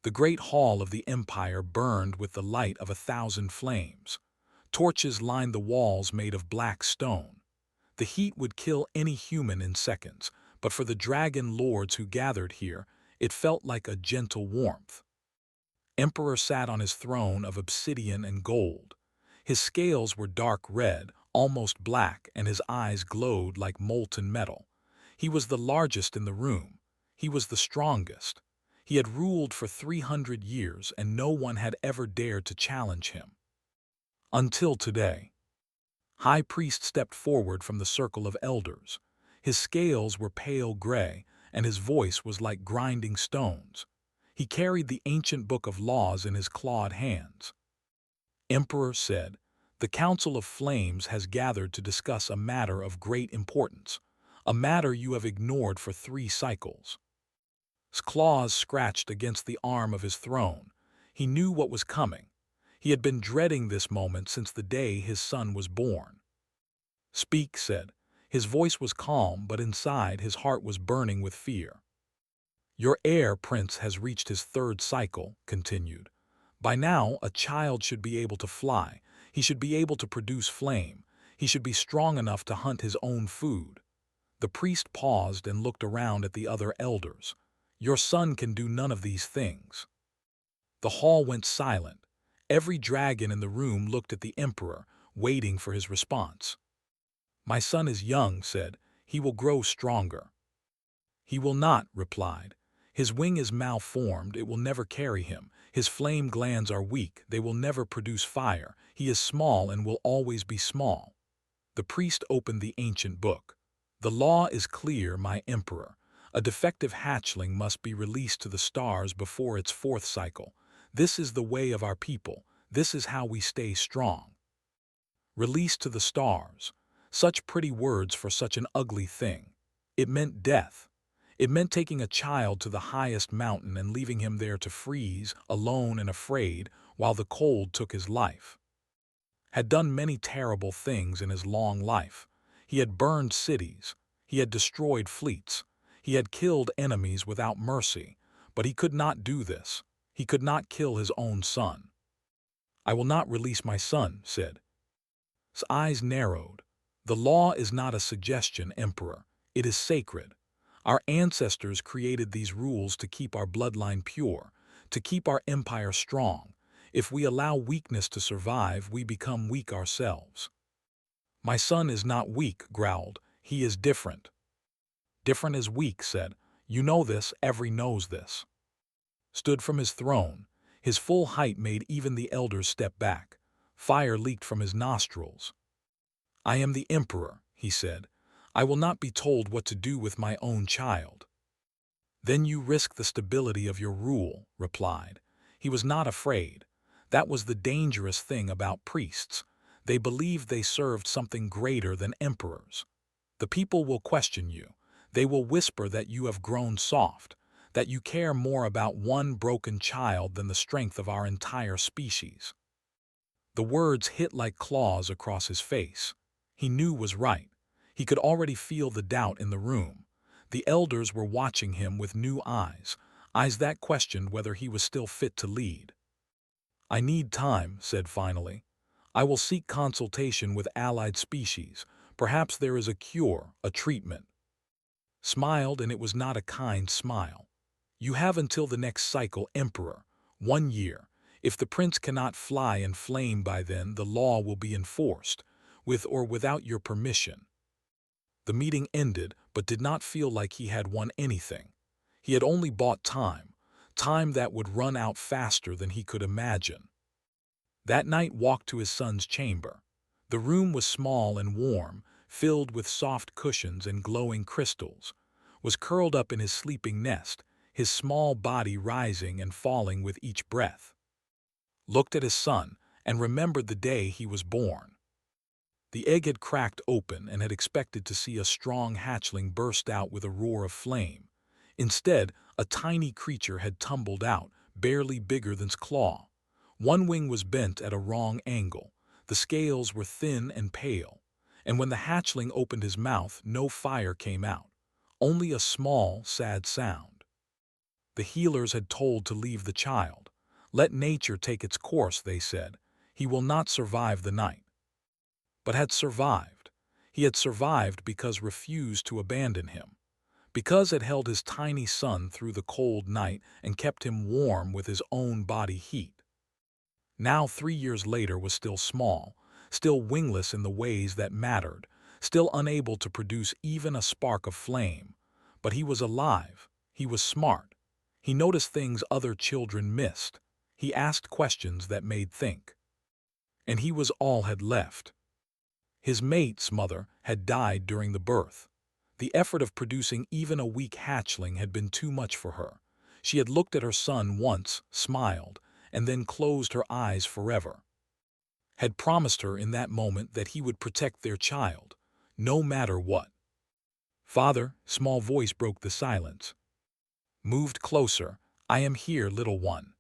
The great hall of the empire burned with the light of 1,000 flames. Torches lined the walls made of black stone. The heat would kill any human in seconds, but for the dragon lords who gathered here, it felt like a gentle warmth. Emperor sat on his throne of obsidian and gold. His scales were dark red, almost black, and his eyes glowed like molten metal. He was the largest in the room. He was the strongest. He had ruled for 300 years, and no one had ever dared to challenge him. Until today. High Priest stepped forward from the circle of elders. His scales were pale gray, and his voice was like grinding stones. He carried the ancient book of laws in his clawed hands. Emperor said, "The Council of Flames has gathered to discuss a matter of great importance, a matter you have ignored for 3 cycles." His claws scratched against the arm of his throne. He knew what was coming. He had been dreading this moment since the day his son was born. "Speak," said. His voice was calm, but inside his heart was burning with fear. "Your heir, Prince, has reached his 3rd cycle," continued. "By now, a child should be able to fly. He should be able to produce flame. He should be strong enough to hunt his own food." The priest paused and looked around at the other elders. "Your son can do none of these things." The hall went silent. Every dragon in the room looked at the emperor, waiting for his response. "My son is young," said. "He will grow stronger." "He will not," replied. "His wing is malformed, it will never carry him. His flame glands are weak, they will never produce fire. He is small and will always be small." The priest opened the ancient book. "The law is clear, my emperor. A defective hatchling must be released to the stars before its 4th cycle. This is the way of our people. This is how we stay strong." Released to the stars. Such pretty words for such an ugly thing. It meant death. It meant taking a child to the highest mountain and leaving him there to freeze, alone and afraid, while the cold took his life. Had done many terrible things in his long life. He had burned cities. He had destroyed fleets. He had killed enemies without mercy. But he could not do this. He could not kill his own son. "I will not release my son," said. His eyes narrowed. "The law is not a suggestion, Emperor. It is sacred. Our ancestors created these rules to keep our bloodline pure, to keep our empire strong. If we allow weakness to survive, we become weak ourselves." "My son is not weak," growled. "He is different." "Different as weak," said. "You know this, every knows this." Stood from his throne. His full height made even the elders step back. Fire leaked from his nostrils. "I am the emperor," he said. "I will not be told what to do with my own child." "Then you risk the stability of your rule," replied. He was not afraid. That was the dangerous thing about priests. They believed they served something greater than emperors. "The people will question you. They will whisper that you have grown soft, that you care more about one broken child than the strength of our entire species." The words hit like claws across his face. He knew was right. He could already feel the doubt in the room. The elders were watching him with new eyes, eyes that questioned whether he was still fit to lead. "I need time," said finally. "I will seek consultation with allied species. Perhaps there is a cure, a treatment." Smiled, and it was not a kind smile. "You have until the next cycle, Emperor. 1 year. If the prince cannot fly and flame by then, the law will be enforced, with or without your permission." The meeting ended, but did not feel like he had won anything. He had only bought time, time that would run out faster than he could imagine. That night walked to his son's chamber. The room was small and warm, filled with soft cushions and glowing crystals. Was curled up in his sleeping nest, his small body rising and falling with each breath. Looked at his son and remembered the day he was born. The egg had cracked open and had expected to see a strong hatchling burst out with a roar of flame. Instead, a tiny creature had tumbled out, barely bigger than's claw. One wing was bent at a wrong angle. The scales were thin and pale. And when the hatchling opened his mouth, no fire came out. Only a small, sad sound. The healers had told to leave the child. Let nature take its course, they said. He will not survive the night. But had survived. He had survived because refused to abandon him. Because it held his tiny son through the cold night and kept him warm with his own body heat. Now 3 years later was still small, still wingless in the ways that mattered, still unable to produce even a spark of flame. But he was alive. He was smart. He noticed things other children missed. He asked questions that made think. And he was all had left. His mate's mother had died during the birth. The effort of producing even a weak hatchling had been too much for her. She had looked at her son once, smiled, and then closed her eyes forever. Had promised her in that moment that he would protect their child, no matter what. "Father," small voice broke the silence. Moved closer. "I am here, little one."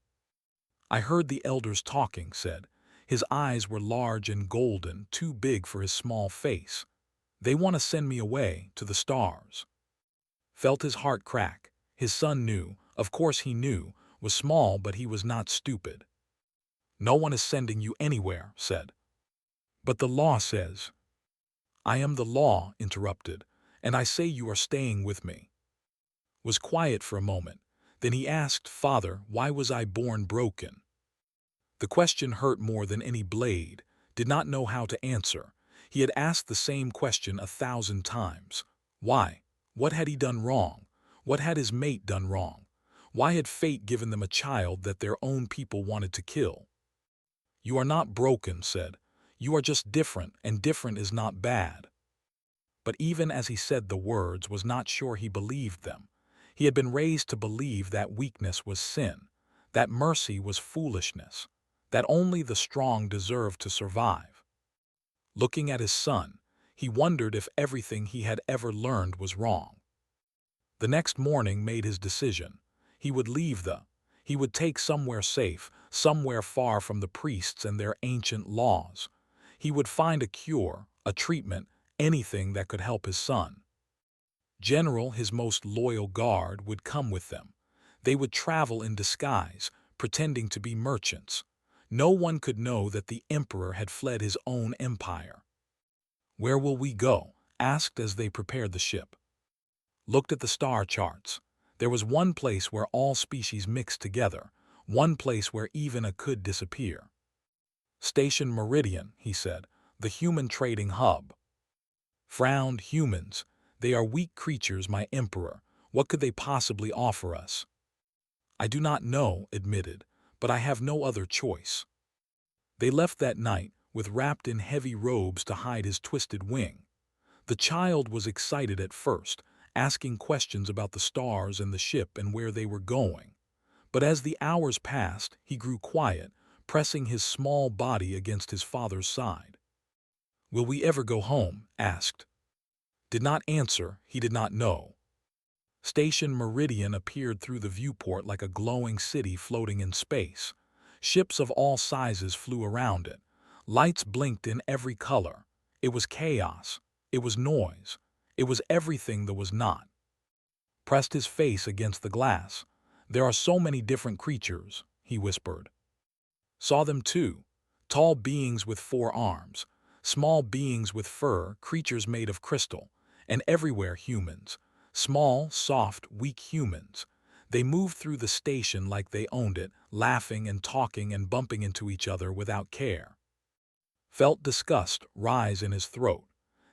I heard the elders talking, said. His eyes were large and golden, too big for his small face. "They want to send me away, to the stars." Felt his heart crack. His son knew, of course he knew, was small but he was not stupid. "No one is sending you anywhere," said. "But the law says." "I am the law," interrupted, "and I say you are staying with me." Was quiet for a moment. Then he asked, "Father, why was I born broken?" The question hurt more than any blade. Did not know how to answer. He had asked the same question 1,000 times. Why? What had he done wrong? What had his mate done wrong? Why had fate given them a child that their own people wanted to kill? "You are not broken," said. "You are just different, and different is not bad." But even as he said the words, was not sure he believed them. He had been raised to believe that weakness was sin, that mercy was foolishness, that only the strong deserved to survive. Looking at his son, he wondered if everything he had ever learned was wrong. The next morning made his decision. He would leave he would take somewhere safe, somewhere far from the priests and their ancient laws. He would find a cure, a treatment, anything that could help his son. General, his most loyal guard, would come with them. They would travel in disguise, pretending to be merchants. No one could know that the emperor had fled his own empire. "Where will we go?" asked as they prepared the ship. Looked at the star charts. There was one place where all species mixed together, one place where even a could disappear. "Station Meridian," he said, "the human trading hub." Frowned. "Humans. They are weak creatures, my emperor. What could they possibly offer us?" "I do not know," admitted, "but I have no other choice." They left that night, with wrapped in heavy robes to hide his twisted wing. The child was excited at first, asking questions about the stars and the ship and where they were going. But as the hours passed, he grew quiet, pressing his small body against his father's side. "Will we ever go home?" asked. Did not answer, he did not know. Station Meridian appeared through the viewport like a glowing city floating in space. Ships of all sizes flew around it. Lights blinked in every color. It was chaos. It was noise. It was everything that was not. Pressed his face against the glass. "There are so many different creatures," he whispered. Saw them too. Tall beings with 4 arms. Small beings with fur, creatures made of crystal. And everywhere humans. Small, soft, weak humans. They moved through the station like they owned it, laughing and talking and bumping into each other without care. Felt disgust rise in his throat.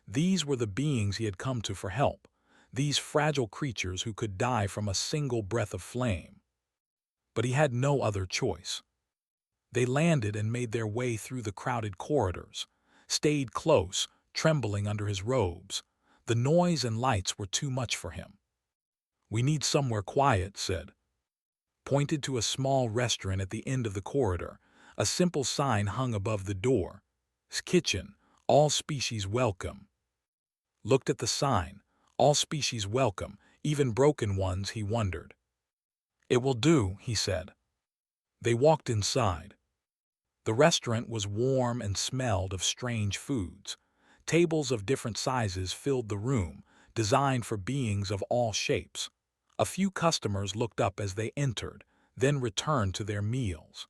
These were the beings he had come to for help. These fragile creatures who could die from a single breath of flame. But he had no other choice. They landed and made their way through the crowded corridors. Stayed close, trembling under his robes. The noise and lights were too much for him. "We need somewhere quiet," said. Pointed to a small restaurant at the end of the corridor. A simple sign hung above the door. "Kitchen, all species welcome." Looked at the sign. All species welcome, even broken ones, he wondered. "It will do," he said. They walked inside. The restaurant was warm and smelled of strange foods. Tables of different sizes filled the room, designed for beings of all shapes. A few customers looked up as they entered, then returned to their meals.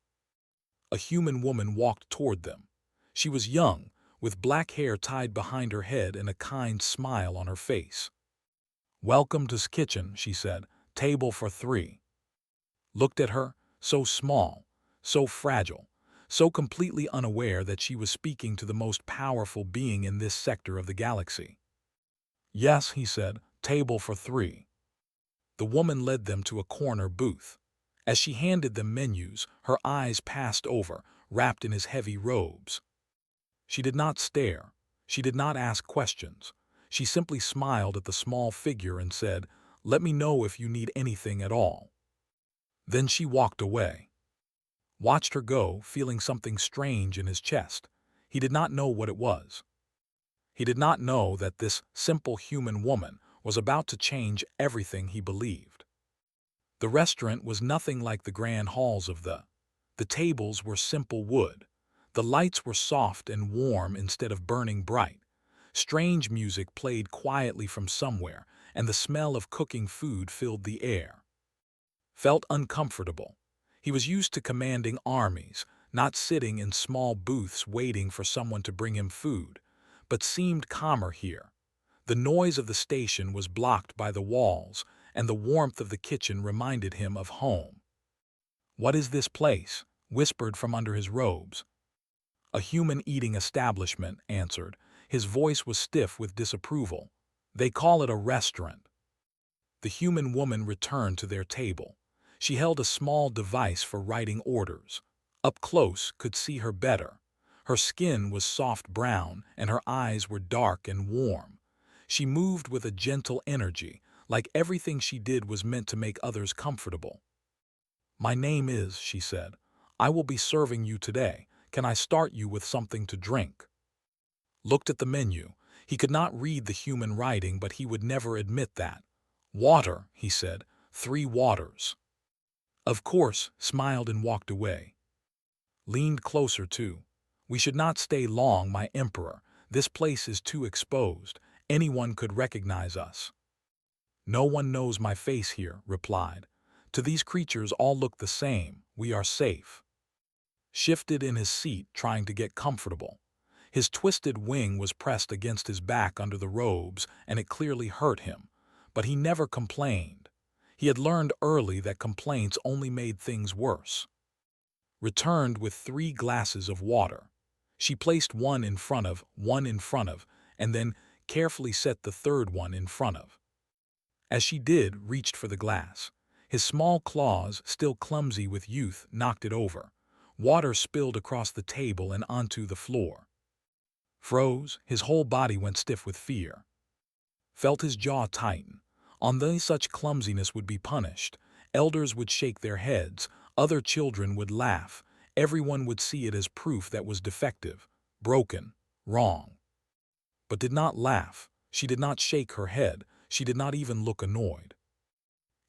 A human woman walked toward them. She was young, with black hair tied behind her head and a kind smile on her face. "Welcome to kitchen," she said. "Table for 3. Looked at her, so small, so fragile, so completely unaware that she was speaking to the most powerful being in this sector of the galaxy. "Yes," he said, "table for 3. The woman led them to a corner booth. As she handed them menus, her eyes passed over, wrapped in his heavy robes. She did not stare. She did not ask questions. She simply smiled at the small figure and said, "Let me know if you need anything at all." Then she walked away. Watched her go, feeling something strange in his chest. He did not know what it was. He did not know that this simple human woman was about to change everything he believed. The restaurant was nothing like the grand halls of the tables were simple wood. The lights were soft and warm instead of burning bright. Strange music played quietly from somewhere, and the smell of cooking food filled the air. Felt uncomfortable. He was used to commanding armies, not sitting in small booths waiting for someone to bring him food, but seemed calmer here. The noise of the station was blocked by the walls, and the warmth of the kitchen reminded him of home. "What is this place?" whispered from under his robes. "A human eating establishment," answered. His voice was stiff with disapproval. "They call it a restaurant." The human woman returned to their table. She held a small device for writing orders. Up close, could see her better. Her skin was soft brown, and her eyes were dark and warm. She moved with a gentle energy, like everything she did was meant to make others comfortable. "My name is," she said. "I will be serving you today. Can I start you with something to drink?" Looked at the menu. He could not read the human writing, but he would never admit that. "Water," he said. 3 waters." Of course, smiled and walked away. Leaned closer too. "We should not stay long, my emperor. This place is too exposed. Anyone could recognize us." "No one knows my face here," replied. "To these creatures all look the same. We are safe." Shifted in his seat, trying to get comfortable. His twisted wing was pressed against his back under the robes, and it clearly hurt him. But he never complained. He had learned early that complaints only made things worse. Returned with 3 glasses of water. She placed one in front of, and then carefully set the third one in front of. As she did, reached for the glass. His small claws, still clumsy with youth, knocked it over. Water spilled across the table and onto the floor. Froze, his whole body went stiff with fear. Felt his jaw tighten. On such clumsiness would be punished. Elders would shake their heads, other children would laugh, everyone would see it as proof that was defective, broken, wrong. But did not laugh, she did not shake her head, she did not even look annoyed.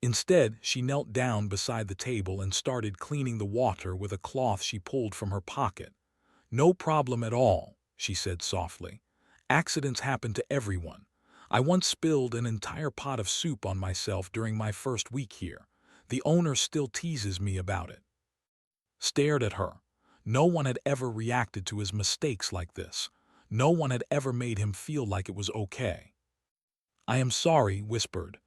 Instead, she knelt down beside the table and started cleaning the water with a cloth she pulled from her pocket. "No problem at all," she said softly. "Accidents happen to everyone. I once spilled an entire pot of soup on myself during my first week here. The owner still teases me about it." Stared at her. No one had ever reacted to his mistakes like this. No one had ever made him feel like it was okay. "I am sorry," whispered.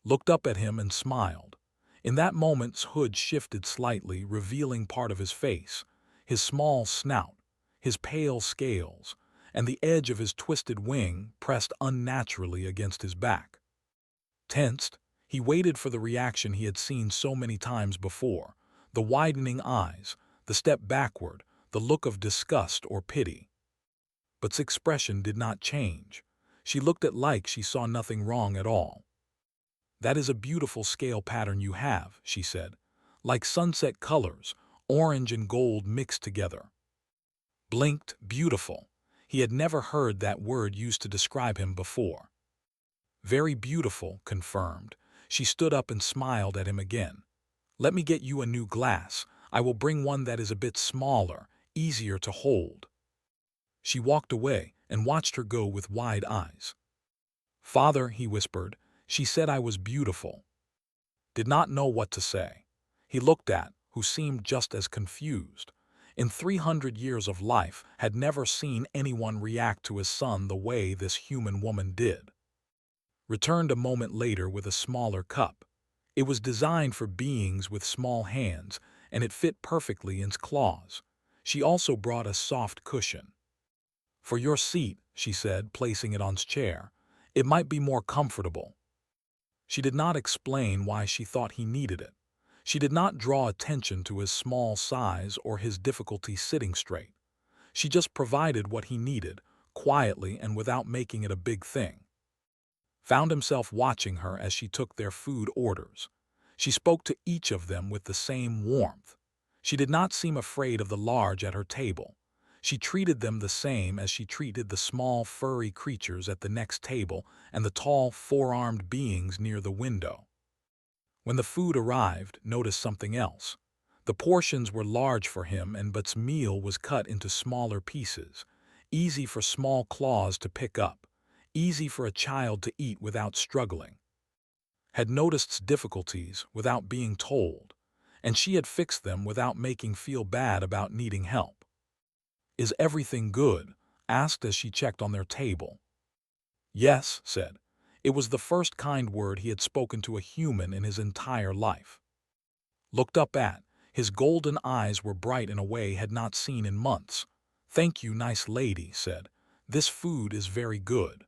Looked up at him and smiled. In that moment's hood shifted slightly, revealing part of his face, his small snout, his pale scales, and the edge of his twisted wing pressed unnaturally against his back. Tensed, he waited for the reaction he had seen so many times before, the widening eyes, the step backward, the look of disgust or pity. But his expression did not change. She looked at like she saw nothing wrong at all. "That is a beautiful scale pattern you have," she said. "Like sunset colors, orange and gold mixed together." Blinked, beautiful. He had never heard that word used to describe him before. "Very beautiful," confirmed. She stood up and smiled at him again. "Let me get you a new glass. I will bring one that is a bit smaller, easier to hold." She walked away and watched her go with wide eyes. "Father," he whispered, "she said I was beautiful." did not know what to say. He looked at, who seemed just as confused. In 300 years of life, had never seen anyone react to his son the way this human woman did. Returned a moment later with a smaller cup. It was designed for beings with small hands, and it fit perfectly in its claws. She also brought a soft cushion. "For your seat," she said, placing it on his chair. "It might be more comfortable." She did not explain why she thought he needed it. She did not draw attention to his small size or his difficulty sitting straight. She just provided what he needed, quietly and without making it a big thing. Found himself watching her as she took their food orders. She spoke to each of them with the same warmth. She did not seem afraid of the large at her table. She treated them the same as she treated the small furry creatures at the next table and the tall four-armed beings near the window. When the food arrived, noticed something else. The portions were large for him, and But's meal was cut into smaller pieces, easy for small claws to pick up, easy for a child to eat without struggling. Had noticed difficulties without being told, and she had fixed them without making feel bad about needing help. "Is everything good?" asked as she checked on their table. "Yes," said. It was the first kind word he had spoken to a human in his entire life. Looked up at, his golden eyes were bright in a way had not seen in months. "Thank you, nice lady," said. "This food is very good."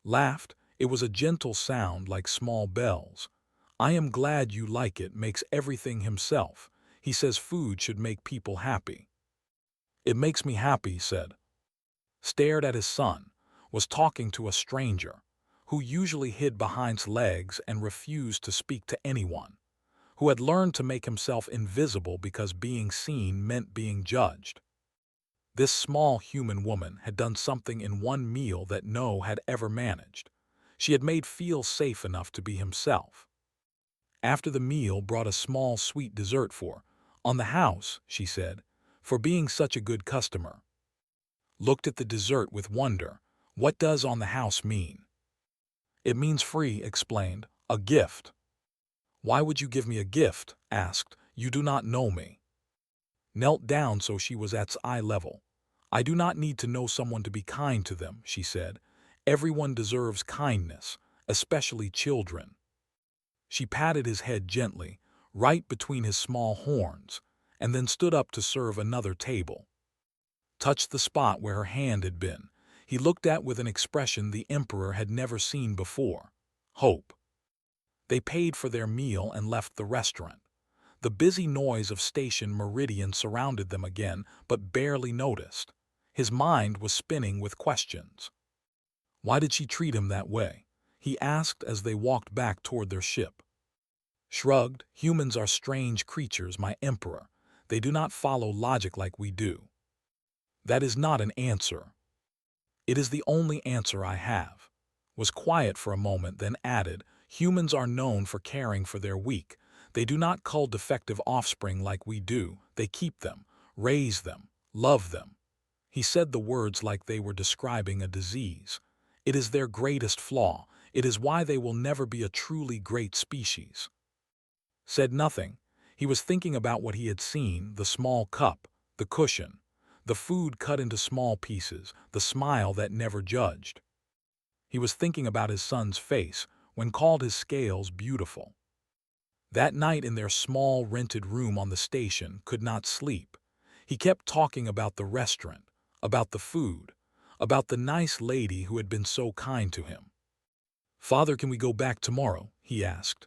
Laughed, it was a gentle sound like small bells. "I am glad you like it, makes everything himself. He says food should make people happy." "It makes me happy," said. Stared at his son, was talking to a stranger, who usually hid behind his legs and refused to speak to anyone, who had learned to make himself invisible because being seen meant being judged. This small human woman had done something in one meal that no had ever managed. She had made feel safe enough to be himself. After the meal brought a small sweet dessert on the house, she said, "for being such a good customer." Looked at the dessert with wonder. What does "on the house" mean? "It means free," explained. "A gift." "Why would you give me a gift?" asked. "You do not know me." Knelt down so she was at eye level. "I do not need to know someone to be kind to them," she said. "Everyone deserves kindness, especially children." She patted his head gently, right between his small horns, and then stood up to serve another table. Touched the spot where her hand had been. He looked at with an expression the Emperor had never seen before. Hope. They paid for their meal and left the restaurant. The busy noise of Station Meridian surrounded them again, but barely noticed. His mind was spinning with questions. Why did she treat him that way? He asked as they walked back toward their ship. Shrugged. "Humans are strange creatures, my Emperor. They do not follow logic like we do." "That is not an answer." "It is the only answer I have." Was quiet for a moment, then added, "Humans are known for caring for their weak. They do not cull defective offspring like we do. They keep them, raise them, love them." He said the words like they were describing a disease. "It is their greatest flaw. It is why they will never be a truly great species." Said nothing. He was thinking about what he had seen, the small cup, the cushion, the food cut into small pieces, the smile that never judged. He was thinking about his son's face when called his scales beautiful. That night in their small rented room on the station, could not sleep. He kept talking about the restaurant, about the food, about the nice lady who had been so kind to him. "Father, can we go back tomorrow?" he asked.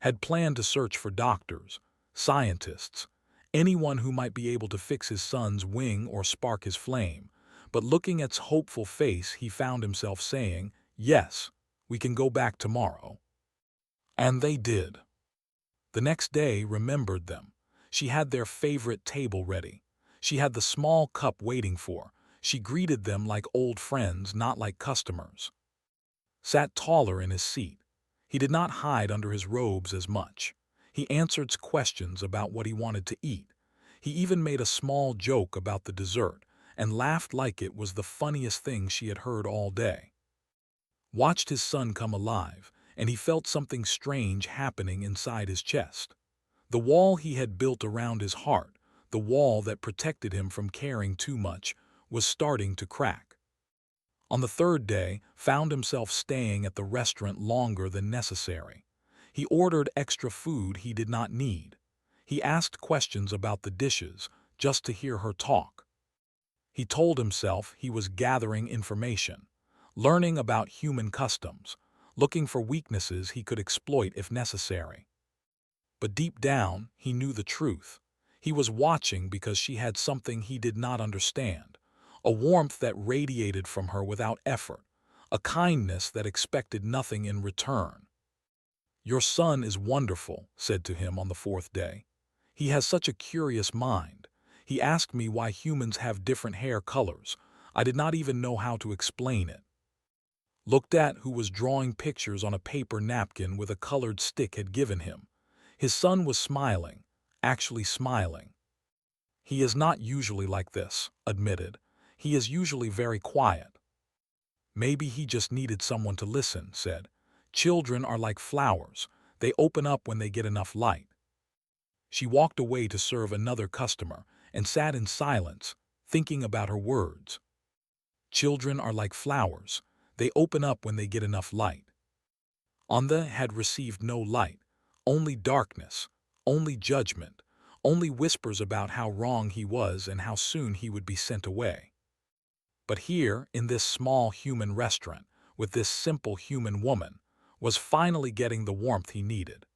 Had planned to search for doctors, scientists, anyone who might be able to fix his son's wing or spark his flame, but looking at his hopeful face he found himself saying, "Yes, we can go back tomorrow." And they did. The next day remembered them. She had their favorite table ready. She had the small cup waiting for. She greeted them like old friends, not like customers. Sat taller in his seat. He did not hide under his robes as much. He answered questions about what he wanted to eat. He even made a small joke about the dessert and laughed like it was the funniest thing she had heard all day. Watched his son come alive, and he felt something strange happening inside his chest. The wall he had built around his heart, the wall that protected him from caring too much, was starting to crack. On the third day, found himself staying at the restaurant longer than necessary. He ordered extra food he did not need. He asked questions about the dishes, just to hear her talk. He told himself he was gathering information, learning about human customs, looking for weaknesses he could exploit if necessary. But deep down, he knew the truth. He was watching because she had something he did not understand, a warmth that radiated from her without effort, a kindness that expected nothing in return. "Your son is wonderful," said to him on the fourth day. "He has such a curious mind. He asked me why humans have different hair colors. I did not even know how to explain it." Looked at who was drawing pictures on a paper napkin with a colored stick had given him. His son was smiling, actually smiling. "He is not usually like this," admitted. "He is usually very quiet." "Maybe he just needed someone to listen," said. "Children are like flowers. They open up when they get enough light." She walked away to serve another customer and sat in silence, thinking about her words. Children are like flowers. They open up when they get enough light. Anda had received no light, only darkness, only judgment, only whispers about how wrong he was and how soon he would be sent away. But here, in this small human restaurant, with this simple human woman, was finally getting the warmth he needed.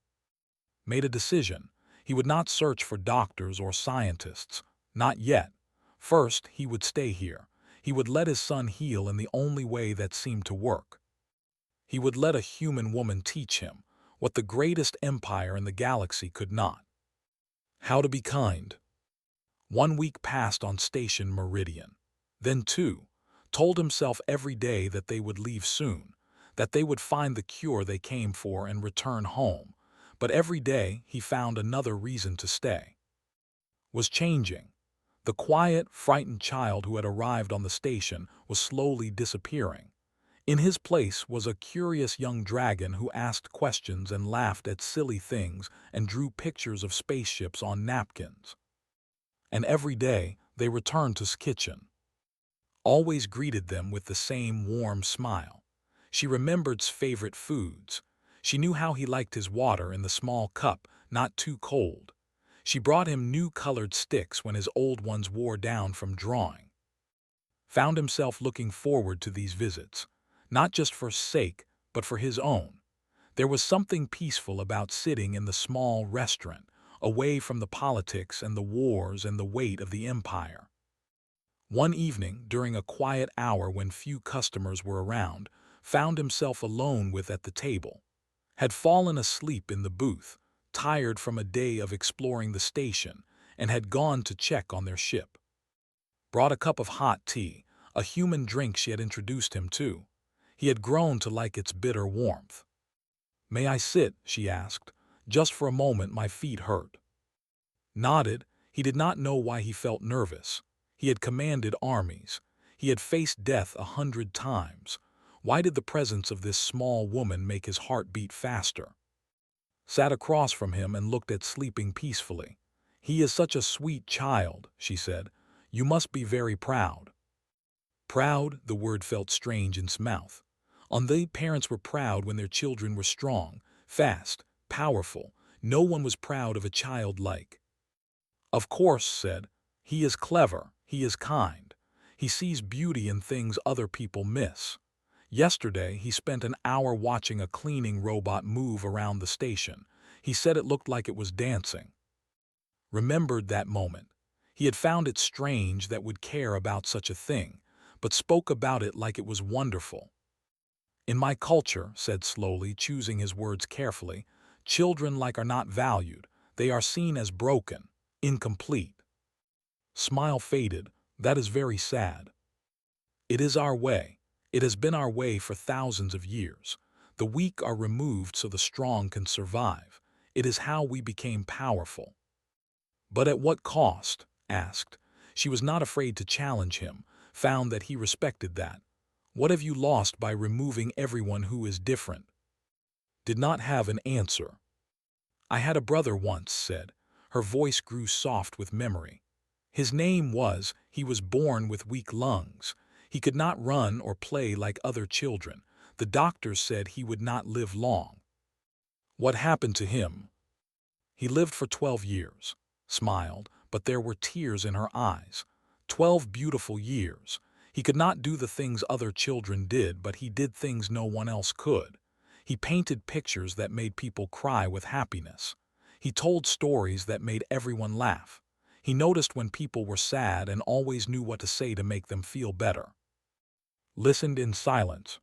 Made a decision. He would not search for doctors or scientists. Not yet. First, he would stay here. He would let his son heal in the only way that seemed to work. He would let a human woman teach him what the greatest empire in the galaxy could not. How to be kind. 1 week passed on Station Meridian. Then 2. Told himself every day that they would leave soon, that they would find the cure they came for and return home. But every day he found another reason to stay. Was changing. The quiet, frightened child who had arrived on the station was slowly disappearing. In his place was a curious young dragon who asked questions and laughed at silly things and drew pictures of spaceships on napkins. And every day they returned to his kitchen. Always greeted them with the same warm smile. She remembered his favorite foods. She knew how he liked his water in the small cup, not too cold. She brought him new colored sticks when his old ones wore down from drawing. Found himself looking forward to these visits, not just for sake, but for his own. There was something peaceful about sitting in the small restaurant, away from the politics and the wars and the weight of the empire. One evening, during a quiet hour when few customers were around, found himself alone with at the table. Had fallen asleep in the booth, tired from a day of exploring the station, and had gone to check on their ship. Brought a cup of hot tea, a human drink she had introduced him to. He had grown to like its bitter warmth. "May I sit?" she asked. "Just for a moment, my feet hurt." Nodded. He did not know why he felt nervous. He had commanded armies. He had faced death 100 times. Why did the presence of this small woman make his heart beat faster? Sat across from him and looked at sleeping peacefully. "He is such a sweet child," she said. "You must be very proud." Proud, the word felt strange in his mouth. Parents were proud when their children were strong, fast, powerful. No one was proud of a child like. "Of course," said. "He is clever, he is kind. He sees beauty in things other people miss. Yesterday, he spent an hour watching a cleaning robot move around the station. He said it looked like it was dancing." Remembered that moment. He had found it strange that would care about such a thing, but spoke about it like it was wonderful. "In my culture," said slowly, choosing his words carefully, "children like are not valued. They are seen as broken, incomplete." Smile faded. "That is very sad." "It is our way. It has been our way for thousands of years. The weak are removed so the strong can survive. It is how we became powerful." "But at what cost?" asked. She was not afraid to challenge him, found that he respected that. "What have you lost by removing everyone who is different?" did not have an answer. "I had a brother once," said. Her voice grew soft with memory. He was born with weak lungs. He could not run or play like other children. The doctors said he would not live long." "What happened to him?" "He lived for 12 years, smiled, but there were tears in her eyes. 12 beautiful years. He could not do the things other children did, but he did things no one else could. He painted pictures that made people cry with happiness. He told stories that made everyone laugh. He noticed when people were sad and always knew what to say to make them feel better." Listened in silence.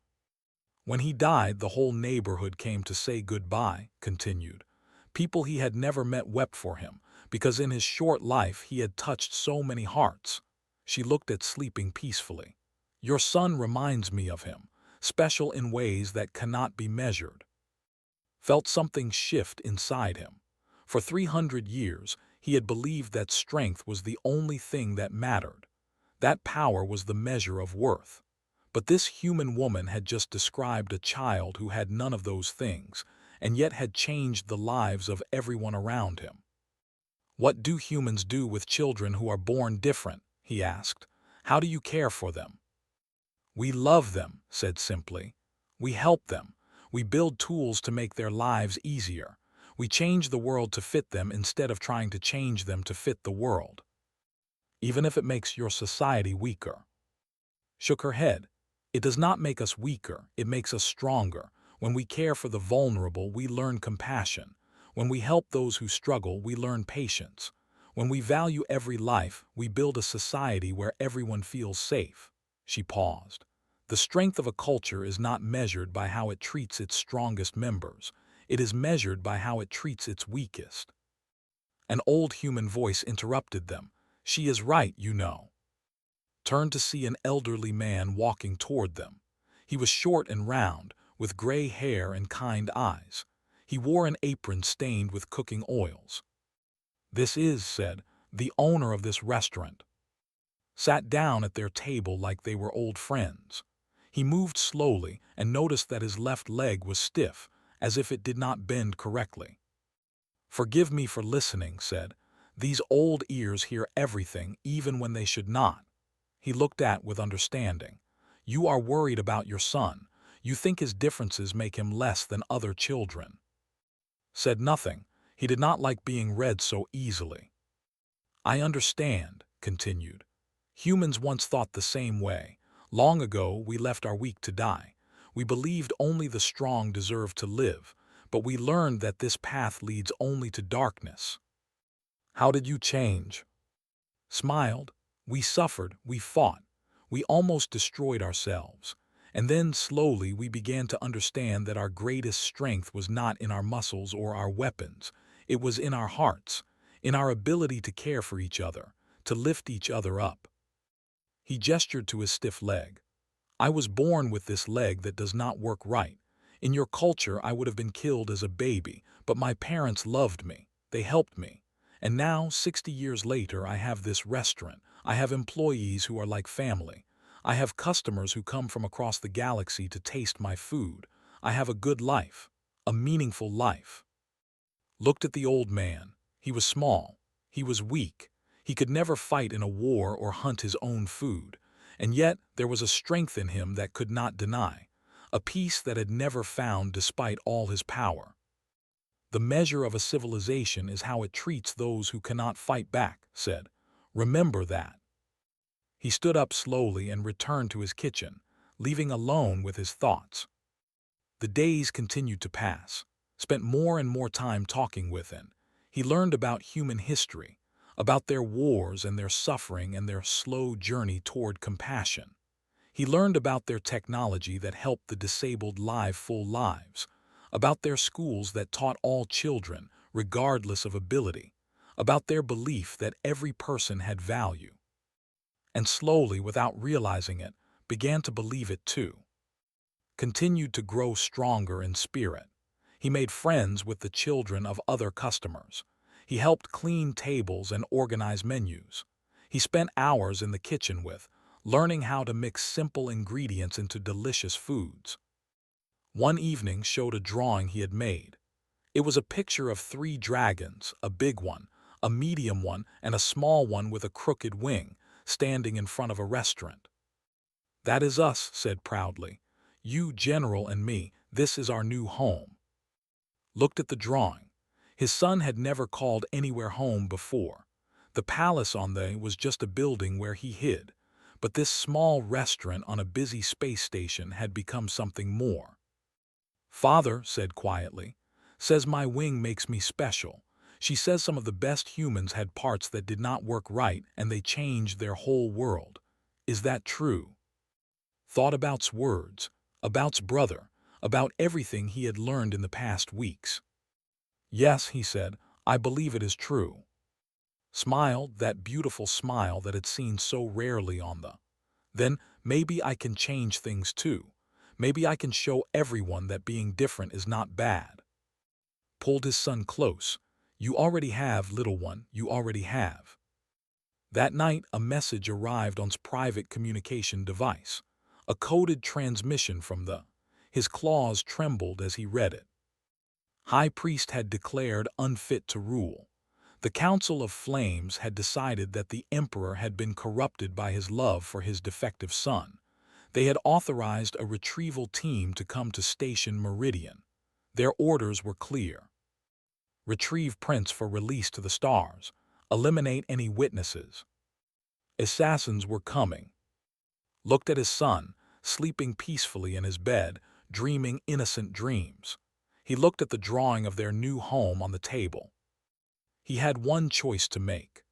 "When he died, the whole neighborhood came to say goodbye," continued. "People he had never met wept for him, because in his short life he had touched so many hearts." She looked at sleeping peacefully. "Your son reminds me of him, special in ways that cannot be measured." Felt something shift inside him. For 300 years, he had believed that strength was the only thing that mattered. That power was the measure of worth. But this human woman had just described a child who had none of those things, and yet had changed the lives of everyone around him. "What do humans do with children who are born different?" he asked. "How do you care for them?" "We love them," said simply. "We help them. We build tools to make their lives easier. We change the world to fit them instead of trying to change them to fit the world. Even if it makes your society weaker." Shook her head. "It does not make us weaker, it makes us stronger. When we care for the vulnerable, we learn compassion. When we help those who struggle, we learn patience. When we value every life, we build a society where everyone feels safe." She paused. "The strength of a culture is not measured by how it treats its strongest members. It is measured by how it treats its weakest." An old human voice interrupted them. "She is right, you know." Turned to see an elderly man walking toward them. He was short and round, with gray hair and kind eyes. He wore an apron stained with cooking oils. "This is," said, "the owner of this restaurant." Sat down at their table like they were old friends. He moved slowly and noticed that his left leg was stiff, as if it did not bend correctly. "Forgive me for listening," said. "These old ears hear everything, even when they should not." He looked at with understanding. "You are worried about your son. You think his differences make him less than other children." Said nothing. He did not like being read so easily. "I understand," continued. "Humans once thought the same way. Long ago, we left our weak to die. We believed only the strong deserved to live, but we learned that this path leads only to darkness." "How did you change?" Smiled. "We suffered, we fought. We almost destroyed ourselves. And then, slowly, we began to understand that our greatest strength was not in our muscles or our weapons. It was in our hearts, in our ability to care for each other, to lift each other up." He gestured to his stiff leg. "I was born with this leg that does not work right. In your culture, I would have been killed as a baby, but my parents loved me. They helped me. And now, 60 years later, I have this restaurant. I have employees who are like family. I have customers who come from across the galaxy to taste my food. I have a good life, a meaningful life." Looked at the old man. He was small. He was weak. He could never fight in a war or hunt his own food. And yet there was a strength in him that could not deny, a peace that had never found despite all his power. "The measure of a civilization is how it treats those who cannot fight back," said. "Remember that." He stood up slowly and returned to his kitchen, leaving alone with his thoughts. The days continued to pass. Spent more and more time talking with him. He learned about human history, about their wars and their suffering and their slow journey toward compassion. He learned about their technology that helped the disabled live full lives, about their schools that taught all children, regardless of ability, about their belief that every person had value. And slowly, without realizing it, began to believe it too. Continued to grow stronger in spirit. He made friends with the children of other customers. He helped clean tables and organize menus. He spent hours in the kitchen learning how to mix simple ingredients into delicious foods. One evening showed a drawing he had made. It was a picture of 3 dragons, a big one, a medium one, and a small one with a crooked wing, standing in front of a restaurant. "That is us," said proudly. "You, General, and me, this is our new home." Looked at the drawing. His son had never called anywhere home before. The palace on the was just a building where he hid, but this small restaurant on a busy space station had become something more. "Father," said quietly, "says my wing makes me special. She says some of the best humans had parts that did not work right and they changed their whole world. Is that true?" Thought about's words, about's brother, about everything he had learned in the past weeks. "Yes," he said, "I believe it is true." Smiled, that beautiful smile that had seen so rarely on the. "Then maybe I can change things too. Maybe I can show everyone that being different is not bad." Pulled his son close. "You already have, little one, you already have." That night, a message arrived on his private communication device. A coded transmission from the. His claws trembled as he read it. High Priest had declared unfit to rule. The Council of Flames had decided that the Emperor had been corrupted by his love for his defective son. They had authorized a retrieval team to come to Station Meridian. Their orders were clear. Retrieve Prince for release to the stars. Eliminate any witnesses. Assassins were coming. Looked at his son, sleeping peacefully in his bed, dreaming innocent dreams. He looked at the drawing of their new home on the table. He had one choice to make.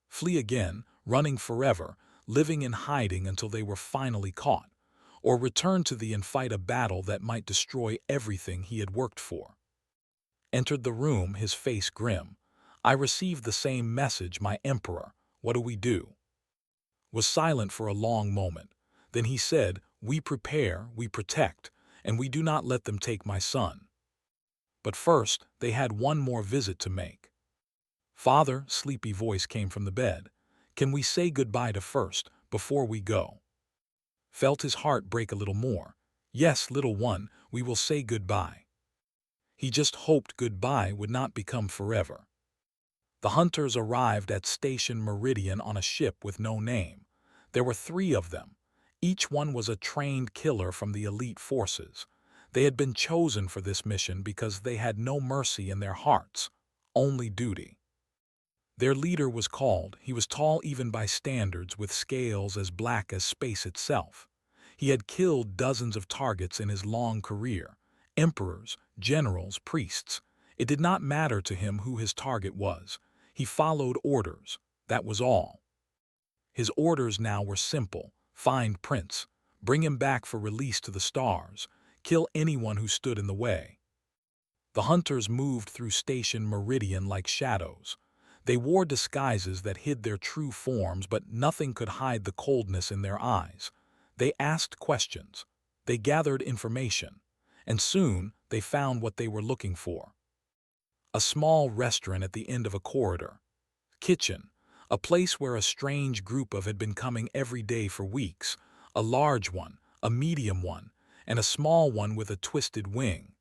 Flee again, running forever, living in hiding until they were finally caught, or return to the and fight a battle that might destroy everything he had worked for. Entered the room, his face grim. "I received the same message, my Emperor. What do we do?" Was silent for a long moment. Then he said, "We prepare, we protect, and we do not let them take my son." But first, they had one more visit to make. "Father," sleepy voice came from the bed, "can we say goodbye to first, before we go?" Felt his heart break a little more. "Yes, little one, we will say goodbye." He just hoped goodbye would not become forever. The hunters arrived at Station Meridian on a ship with no name. There were 3 of them. Each one was a trained killer from the elite forces. They had been chosen for this mission because they had no mercy in their hearts, only duty. Their leader was called. He was tall even by standards, with scales as black as space itself. He had killed dozens of targets in his long career. Emperors, generals, priests. It did not matter to him who his target was. He followed orders. That was all. His orders now were simple. Find Prince. Bring him back for release to the stars. Kill anyone who stood in the way. The hunters moved through Station Meridian like shadows. They wore disguises that hid their true forms, but nothing could hide the coldness in their eyes. They asked questions. They gathered information. And soon they found what they were looking for. A small restaurant at the end of a corridor. Kitchen. A place where a strange group of had been coming every day for weeks. A large one, a medium one, and a small one with a twisted wing.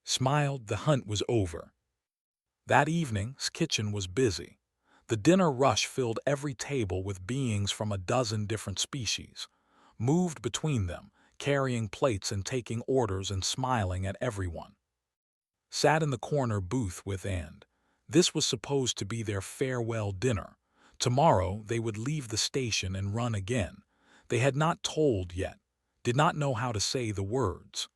Smiled, the hunt was over. That evening's kitchen was busy. The dinner rush filled every table with beings from a dozen different species. Moved between them, carrying plates and taking orders and smiling at everyone. Sat in the corner booth with and. This was supposed to be their farewell dinner. Tomorrow they would leave the station and run again. They had not told yet, did not know how to say the words.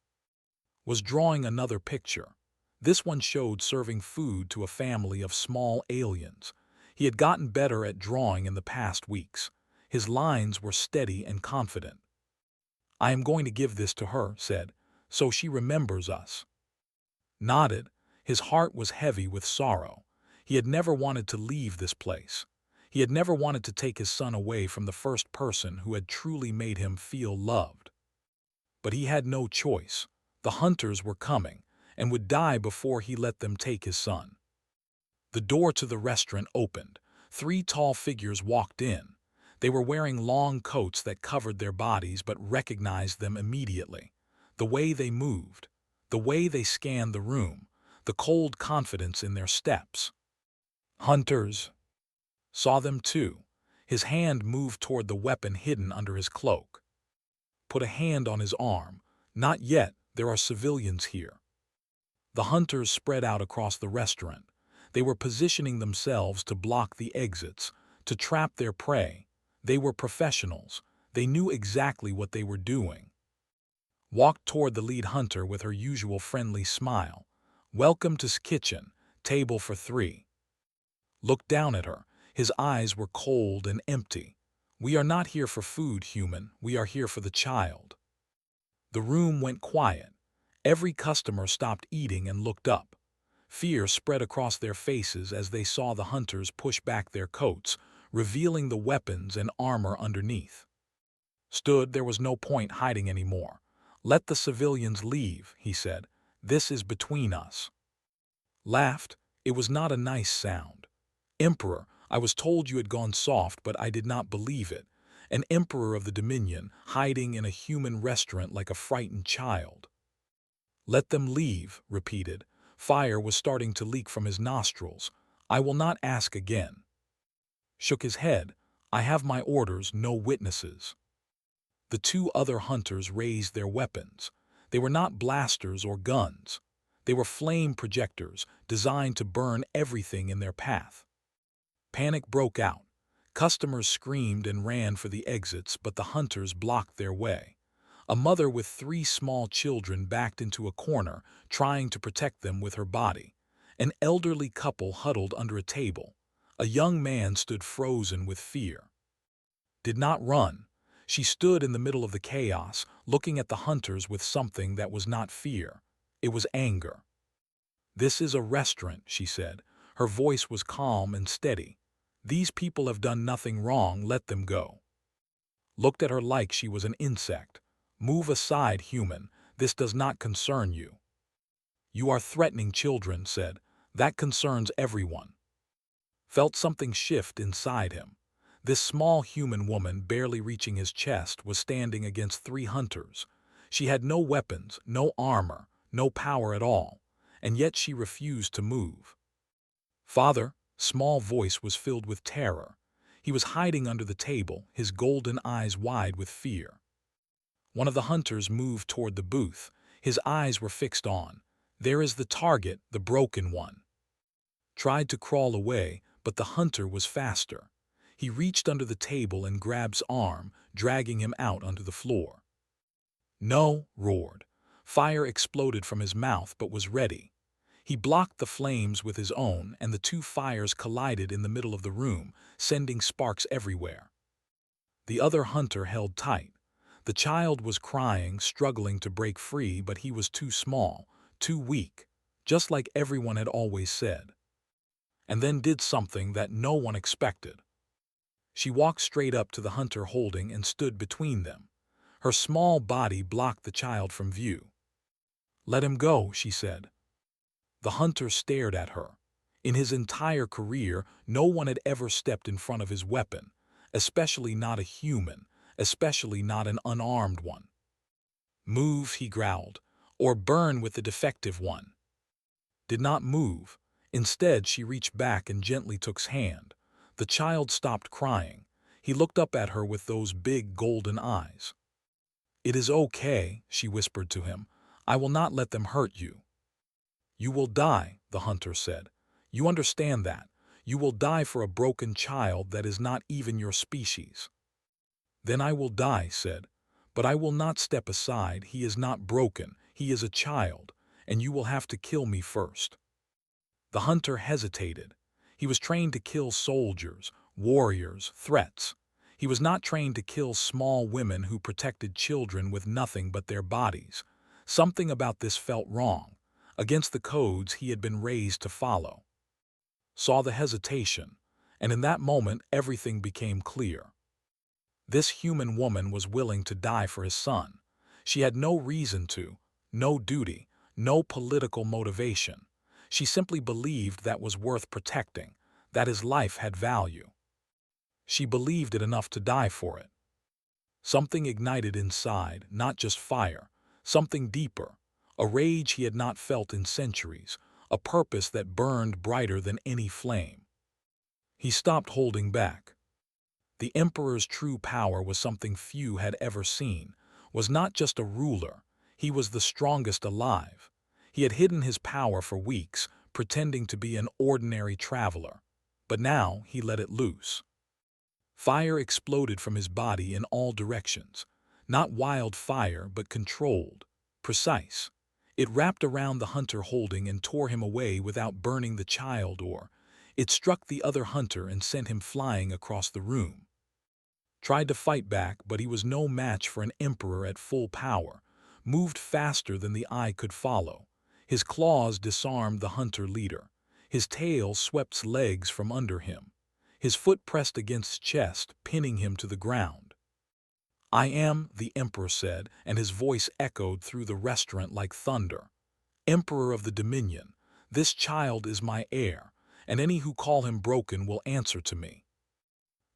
Was drawing another picture. This one showed serving food to a family of small aliens. He had gotten better at drawing in the past weeks. His lines were steady and confident. "I am going to give this to her," said, "so she remembers us." Nodded. His heart was heavy with sorrow. He had never wanted to leave this place. He had never wanted to take his son away from the first person who had truly made him feel loved. But he had no choice. The hunters were coming, and would die before he let them take his son. The door to the restaurant opened. 3 tall figures walked in. They were wearing long coats that covered their bodies but recognized them immediately. The way they moved, the way they scanned the room, the cold confidence in their steps. Hunters saw them too. His hand moved toward the weapon hidden under his cloak. Put a hand on his arm. Not yet, there are civilians here. The hunters spread out across the restaurant. They were positioning themselves to block the exits, to trap their prey. They were professionals. They knew exactly what they were doing. Walked toward the lead hunter with her usual friendly smile. Welcome to kitchen, table for 3. Looked down at her. His eyes were cold and empty. We are not here for food, human. We are here for the child. The room went quiet. Every customer stopped eating and looked up. Fear spread across their faces as they saw the hunters push back their coats, revealing the weapons and armor underneath. There was no point hiding anymore. Let the civilians leave, he said. This is between us. Laughed. It was not a nice sound. Emperor, I was told you had gone soft, but I did not believe it. An emperor of the Dominion, hiding in a human restaurant like a frightened child. Let them leave, repeated. Fire was starting to leak from his nostrils. I will not ask again. Shook his head. I have my orders, no witnesses. The 2 other hunters raised their weapons. They were not blasters or guns. They were flame projectors, designed to burn everything in their path. Panic broke out. Customers screamed and ran for the exits, but the hunters blocked their way. A mother with 3 small children backed into a corner, trying to protect them with her body. An elderly couple huddled under a table. A young man stood frozen with fear. Did not run. She stood in the middle of the chaos, looking at the hunters with something that was not fear. It was anger. This is a restaurant, she said. Her voice was calm and steady. These people have done nothing wrong, let them go. Looked at her like she was an insect. Move aside, human. This does not concern you. You are threatening children, said. That concerns everyone. Felt something shift inside him. This small human woman, barely reaching his chest, was standing against 3 hunters. She had no weapons, no armor, no power at all, and yet she refused to move. Father, small voice was filled with terror. He was hiding under the table, his golden eyes wide with fear. One of the hunters moved toward the booth. His eyes were fixed on. There is the target, the broken one. Tried to crawl away, but the hunter was faster. He reached under the table and grabbed his arm, dragging him out onto the floor. No, roared. Fire exploded from his mouth but was ready. He blocked the flames with his own, and the 2 fires collided in the middle of the room, sending sparks everywhere. The other hunter held tight. The child was crying, struggling to break free, but he was too small, too weak, just like everyone had always said. And then did something that no one expected. She walked straight up to the hunter holding and stood between them. Her small body blocked the child from view. Let him go, she said. The hunter stared at her. In his entire career, no one had ever stepped in front of his weapon, especially not a human, especially not an unarmed one. Move, he growled, or burn with the defective one. Did not move. Instead, she reached back and gently took his hand. The child stopped crying. He looked up at her with those big golden eyes. It is okay, she whispered to him. I will not let them hurt you. You will die, the hunter said. You understand that. You will die for a broken child that is not even your species. Then I will die, said. But I will not step aside. He is not broken. He is a child, and you will have to kill me first. The hunter hesitated. He was trained to kill soldiers, warriors, threats. He was not trained to kill small women who protected children with nothing but their bodies. Something about this felt wrong, against the codes he had been raised to follow. Saw the hesitation, and in that moment everything became clear. This human woman was willing to die for his son. She had no reason to, no duty, no political motivation. She simply believed that was worth protecting, that his life had value. She believed it enough to die for it. Something ignited inside, not just fire, something deeper, a rage he had not felt in centuries, a purpose that burned brighter than any flame. He stopped holding back. The Emperor's true power was something few had ever seen, was not just a ruler, he was the strongest alive. He had hidden his power for weeks, pretending to be an ordinary traveler. But now he let it loose. Fire exploded from his body in all directions. Not wild fire, but controlled, precise. It wrapped around the hunter holding and tore him away without burning the child, or it struck the other hunter and sent him flying across the room. Tried to fight back, but he was no match for an emperor at full power, moved faster than the eye could follow. His claws disarmed the hunter leader. His tail swept legs from under him. His foot pressed against chest, pinning him to the ground. "I am," the emperor said, and his voice echoed through the restaurant like thunder. "Emperor of the Dominion, this child is my heir, and any who call him broken will answer to me."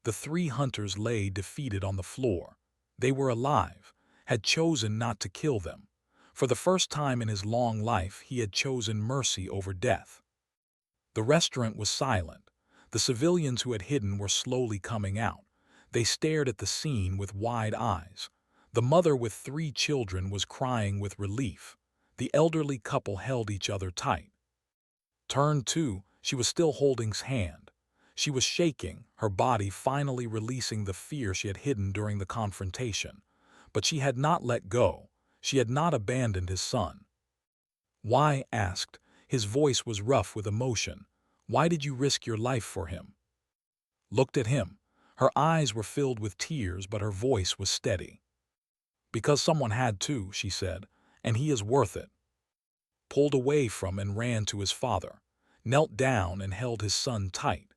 The three hunters lay defeated on the floor. They were alive, had chosen not to kill them. For the first time in his long life, he had chosen mercy over death. The restaurant was silent. The civilians who had hidden were slowly coming out. They stared at the scene with wide eyes. The mother with 3 children was crying with relief. The elderly couple held each other tight. Turn 2, she was still holding his hand. She was shaking, her body finally releasing the fear she had hidden during the confrontation. But she had not let go. She had not abandoned his son. "Why?" asked. His voice was rough with emotion. "Why did you risk your life for him?" Looked at him. Her eyes were filled with tears, but her voice was steady. "Because someone had to," she said, "and he is worth it." Pulled away from and ran to his father, knelt down and held his son tight.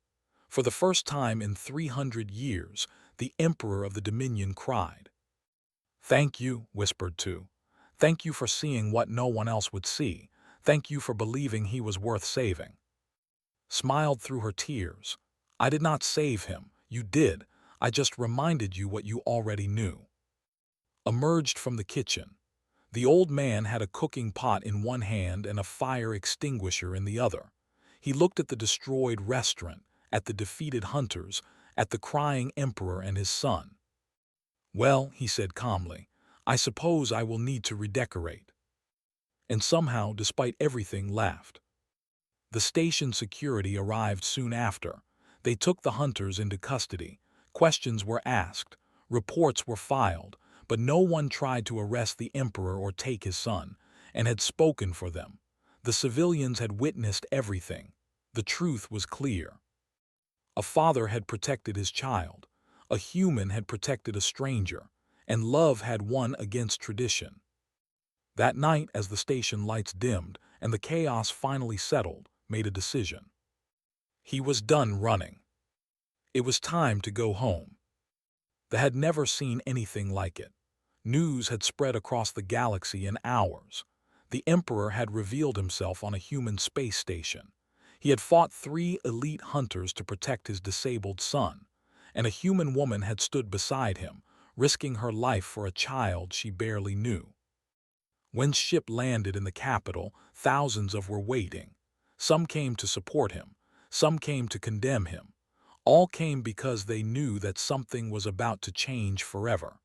For the first time in 300 years, the Emperor of the Dominion cried. "Thank you," whispered two. "Thank you for seeing what no one else would see. Thank you for believing he was worth saving." Smiled through her tears. "I did not save him. You did. I just reminded you what you already knew." Emerged from the kitchen. The old man had a cooking pot in one hand and a fire extinguisher in the other. He looked at the destroyed restaurant, at the defeated hunters, at the crying emperor and his son. "Well," he said calmly, "I suppose I will need to redecorate." And somehow, despite everything, laughed. The station security arrived soon after. They took the hunters into custody. Questions were asked. Reports were filed. But no one tried to arrest the emperor or take his son, and had spoken for them. The civilians had witnessed everything. The truth was clear. A father had protected his child. A human had protected a stranger. And love had won against tradition. That night, as the station lights dimmed and the chaos finally settled, made a decision. He was done running. It was time to go home. They had never seen anything like it. News had spread across the galaxy in hours. The Emperor had revealed himself on a human space station. He had fought 3 elite hunters to protect his disabled son, and a human woman had stood beside him, risking her life for a child she barely knew. When ship landed in the capital, thousands were waiting. Some came to support him. Some came to condemn him. All came because they knew that something was about to change forever.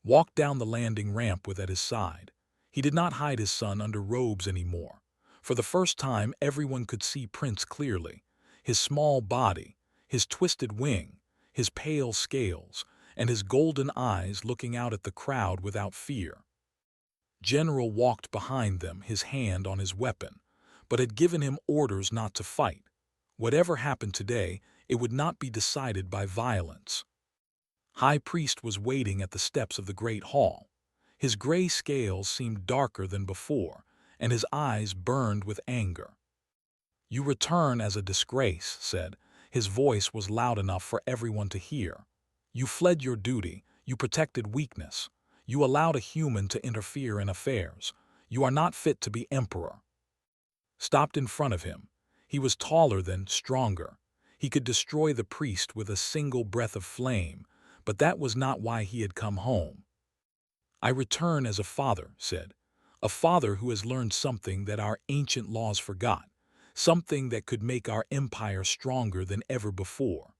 Walked down the landing ramp at his side. He did not hide his son under robes anymore. For the first time, everyone could see Prince clearly. His small body, his twisted wing, his pale scales, and his golden eyes looking out at the crowd without fear. General walked behind them, his hand on his weapon, but had given him orders not to fight. Whatever happened today, it would not be decided by violence. High Priest was waiting at the steps of the great hall. His gray scales seemed darker than before, and his eyes burned with anger. "You return as a disgrace," said. His voice was loud enough for everyone to hear. "You fled your duty. You protected weakness. You allowed a human to interfere in affairs. You are not fit to be emperor." Stopped in front of him. He was taller than, stronger. He could destroy the priest with a single breath of flame, but that was not why he had come home. I return as a father, said. A father who has learned something that our ancient laws forgot, something that could make our empire stronger than ever before.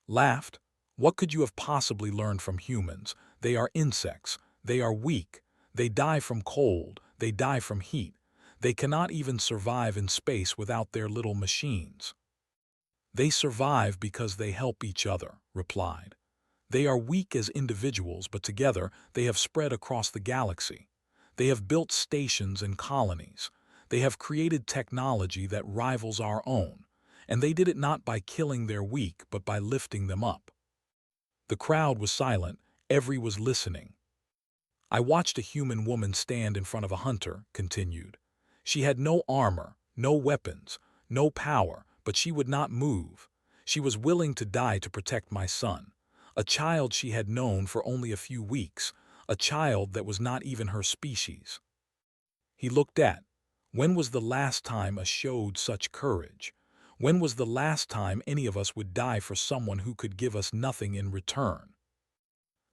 Laughed. What could you have possibly learned from humans? They are insects. They are weak. They die from cold. They die from heat. They cannot even survive in space without their little machines. They survive because they help each other, replied. They are weak as individuals, but together they have spread across the galaxy. They have built stations and colonies. They have created technology that rivals our own, and they did it not by killing their weak, but by lifting them up. The crowd was silent. Every was listening. I watched a human woman stand in front of a hunter, continued. She had no armor, no weapons, no power, but she would not move. She was willing to die to protect my son, a child she had known for only a few weeks, a child that was not even her species. He looked at. When was the last time a showed such courage? When was the last time any of us would die for someone who could give us nothing in return?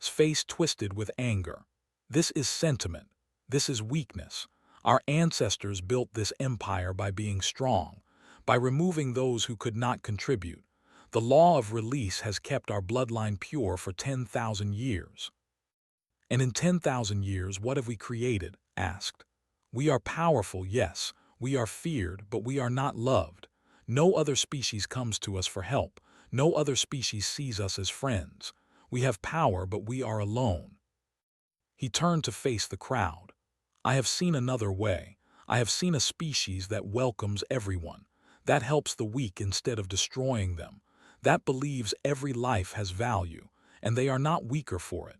His face twisted with anger. This is sentiment. This is weakness. Our ancestors built this empire by being strong, by removing those who could not contribute. The law of release has kept our bloodline pure for 10,000 years. And in 10,000 years, what have we created? Asked. We are powerful, yes. We are feared, but we are not loved. No other species comes to us for help. No other species sees us as friends. We have power, but we are alone. He turned to face the crowd. I have seen another way. I have seen a species that welcomes everyone, that helps the weak instead of destroying them, that believes every life has value, and they are not weaker for it.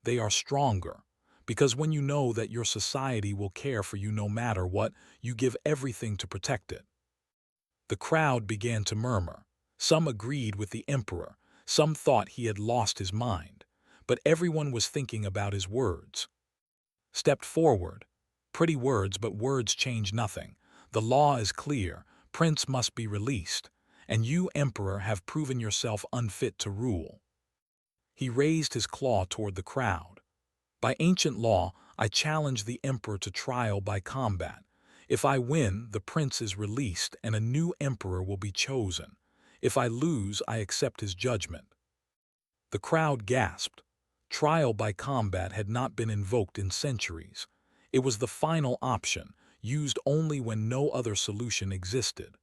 They are stronger. Because when you know that your society will care for you no matter what, you give everything to protect it. The crowd began to murmur. Some agreed with the emperor. Some thought he had lost his mind. But everyone was thinking about his words. Stepped forward. Pretty words, but words change nothing. The law is clear. Prince must be released. And you, emperor, have proven yourself unfit to rule. He raised his claw toward the crowd. By ancient law, I challenge the emperor to trial by combat. If I win, the prince is released and a new emperor will be chosen. If I lose, I accept his judgment. The crowd gasped. Trial by combat had not been invoked in centuries. It was the final option, used only when no other solution existed.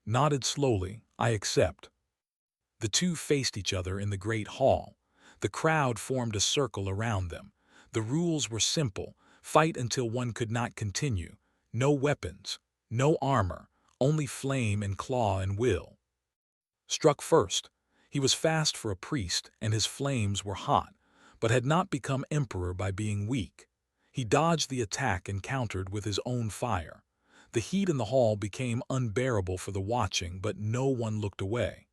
Nodded slowly, I accept. The two faced each other in the great hall. The crowd formed a circle around them. The rules were simple: fight until one could not continue. No weapons, no armor, only flame and claw and will. Struck first. He was fast for a priest, and his flames were hot, but had not become emperor by being weak. He dodged the attack and countered with his own fire. The heat in the hall became unbearable for the watching, but no one looked away.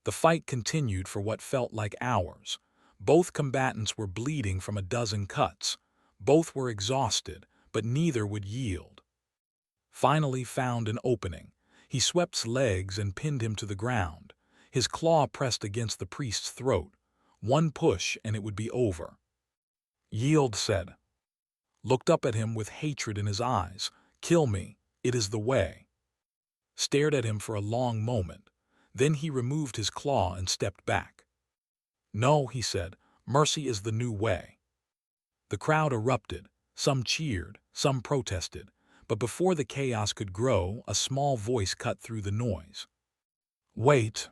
The fight continued for what felt like hours. Both combatants were bleeding from a dozen cuts. Both were exhausted, but neither would yield. Finally found an opening. He swept legs and pinned him to the ground. His claw pressed against the priest's throat. One push and it would be over. Yield, said. Looked up at him with hatred in his eyes. Kill me, it is the way. Stared at him for a long moment. Then he removed his claw and stepped back. No, he said, mercy is the new way. The crowd erupted. Some cheered, some protested. But before the chaos could grow, a small voice cut through the noise. Wait.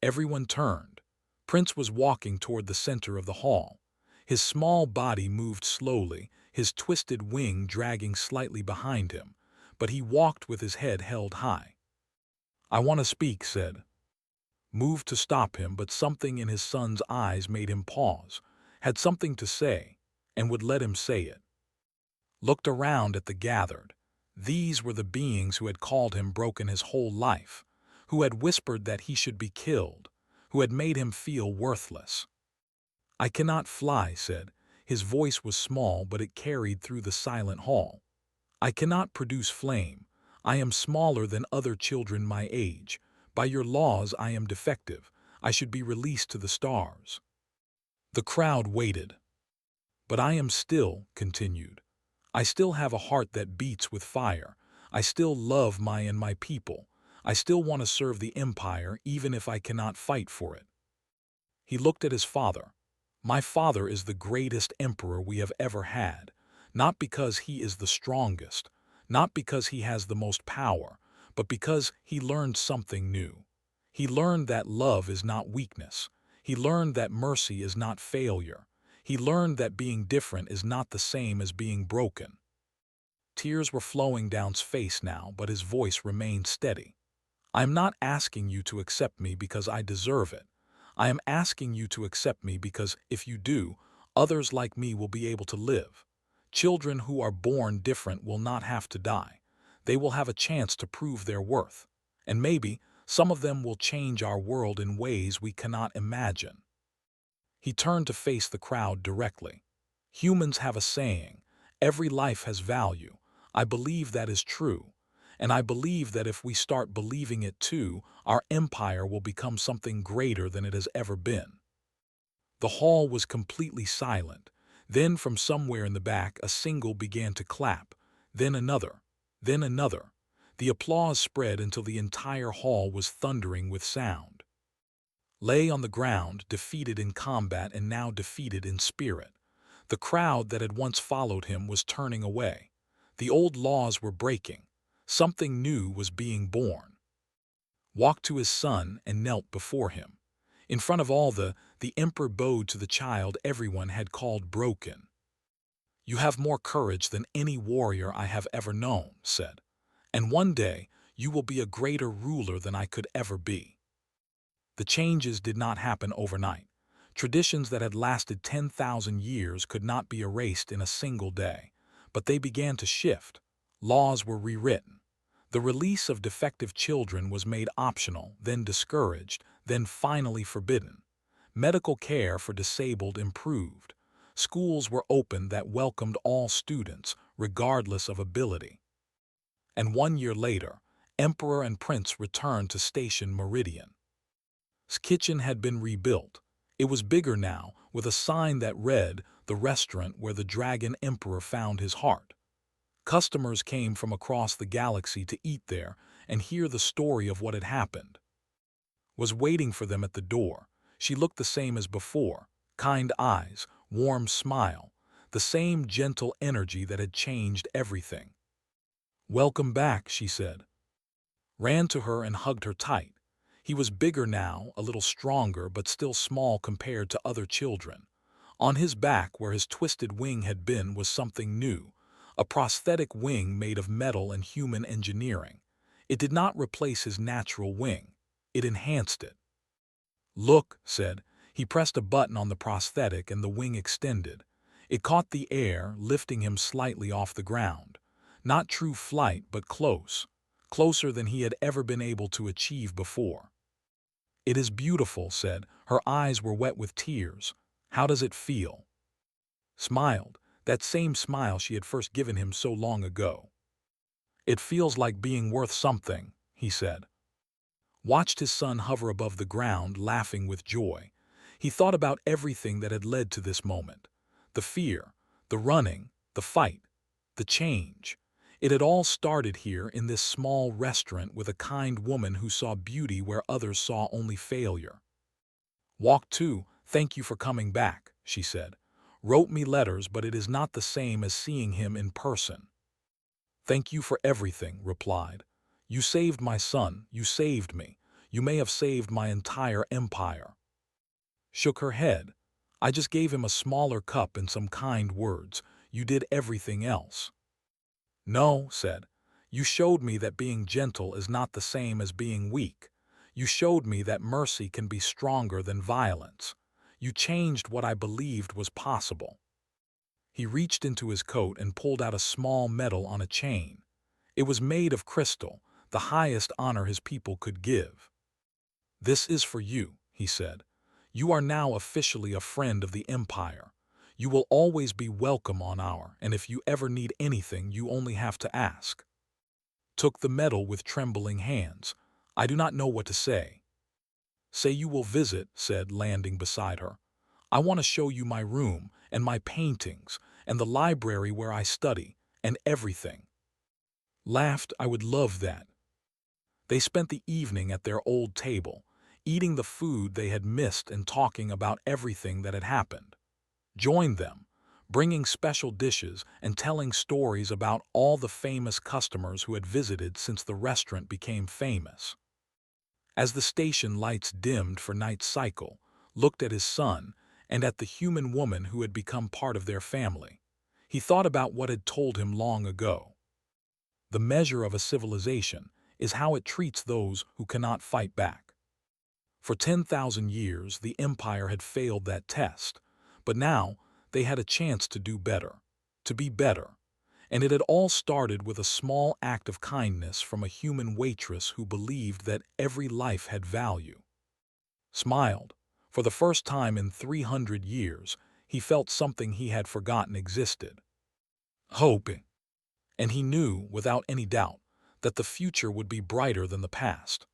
Everyone turned. Prince was walking toward the center of the hall. His small body moved slowly, his twisted wing dragging slightly behind him, but he walked with his head held high. I want to speak, said. Moved to stop him, but something in his son's eyes made him pause, had something to say, and would let him say it. Looked around at the gathered. These were the beings who had called him broken his whole life, who had whispered that he should be killed, who had made him feel worthless. I cannot fly, said. His voice was small, but it carried through the silent hall. I cannot produce flame. I am smaller than other children my age. By your laws I am defective. I should be released to the stars. The crowd waited. But I am still, continued. I still have a heart that beats with fire. I still love my people. I still want to serve the Empire even if I cannot fight for it. He looked at his father. My father is the greatest emperor we have ever had, not because he is the strongest, not because he has the most power, but because he learned something new. He learned that love is not weakness. He learned that mercy is not failure. He learned that being different is not the same as being broken. Tears were flowing down his face now, but his voice remained steady. I am not asking you to accept me because I deserve it. I am asking you to accept me because, if you do, others like me will be able to live. Children who are born different will not have to die. They will have a chance to prove their worth. And maybe some of them will change our world in ways we cannot imagine. He turned to face the crowd directly. Humans have a saying, every life has value. I believe that is true. And I believe that if we start believing it too, our empire will become something greater than it has ever been. The hall was completely silent. Then from somewhere in the back a single began to clap, then another, then another. The applause spread until the entire hall was thundering with sound. Lay on the ground, defeated in combat and now defeated in spirit. The crowd that had once followed him was turning away. The old laws were breaking. Something new was being born. Walked to his son and knelt before him. In front of all the emperor bowed to the child everyone had called broken. You have more courage than any warrior I have ever known, said. And one day you will be a greater ruler than I could ever be. The changes did not happen overnight. Traditions that had lasted 10,000 years could not be erased in a single day, but they began to shift. Laws were rewritten. The release of defective children was made optional, then discouraged, then finally forbidden. Medical care for disabled improved. Schools were opened that welcomed all students, regardless of ability. And 1 year later, Emperor and Prince returned to Station Meridian. His kitchen had been rebuilt. It was bigger now, with a sign that read, "The restaurant where the Dragon Emperor found his heart." Customers came from across the galaxy to eat there and hear the story of what had happened. Was waiting for them at the door. She looked the same as before, kind eyes, warm smile, the same gentle energy that had changed everything. "Welcome back," she said. Ran to her and hugged her tight. He was bigger now, a little stronger, but still small compared to other children. On his back, where his twisted wing had been, was something new, a prosthetic wing made of metal and human engineering. It did not replace his natural wing. It enhanced it. "Look," said. He pressed a button on the prosthetic and the wing extended. It caught the air, lifting him slightly off the ground. Not true flight, but close. Closer than he had ever been able to achieve before. "It is beautiful," said. Her eyes were wet with tears. "How does it feel?" Smiled, that same smile she had first given him so long ago. "It feels like being worth something," he said. Watched his son hover above the ground, laughing with joy. He thought about everything that had led to this moment. The fear, the running, the fight, the change. It had all started here in this small restaurant with a kind woman who saw beauty where others saw only failure. "Walk too, thank you for coming back," she said. "Wrote me letters, but it is not the same as seeing him in person." "Thank you for everything," replied. "You saved my son, you saved me. You may have saved my entire empire." Shook her head. "I just gave him a smaller cup and some kind words. You did everything else." "No," said. "You showed me that being gentle is not the same as being weak. You showed me that mercy can be stronger than violence. You changed what I believed was possible." He reached into his coat and pulled out a small medal on a chain. It was made of crystal, the highest honor his people could give. "This is for you," he said. "You are now officially a friend of the Empire. You will always be welcome on our, and if you ever need anything, you only have to ask." Took the medal with trembling hands. "I do not know what to say." "Say you will visit," said, landing beside her. "I want to show you my room, and my paintings, and the library where I study, and everything. Laughed, I would love that. They spent the evening at their old table, eating the food they had missed and talking about everything that had happened. Joined them, bringing special dishes and telling stories about all the famous customers who had visited since the restaurant became famous. As the station lights dimmed for night cycle, looked at his son and at the human woman who had become part of their family. He thought about what had told him long ago. The measure of a civilization is how it treats those who cannot fight back. For 10,000 years, the empire had failed that test, but now they had a chance to do better, to be better. And it had all started with a small act of kindness from a human waitress who believed that every life had value. Smiled. For the first time in 300 years, he felt something he had forgotten existed. Hoping. And he knew, without any doubt, that the future would be brighter than the past.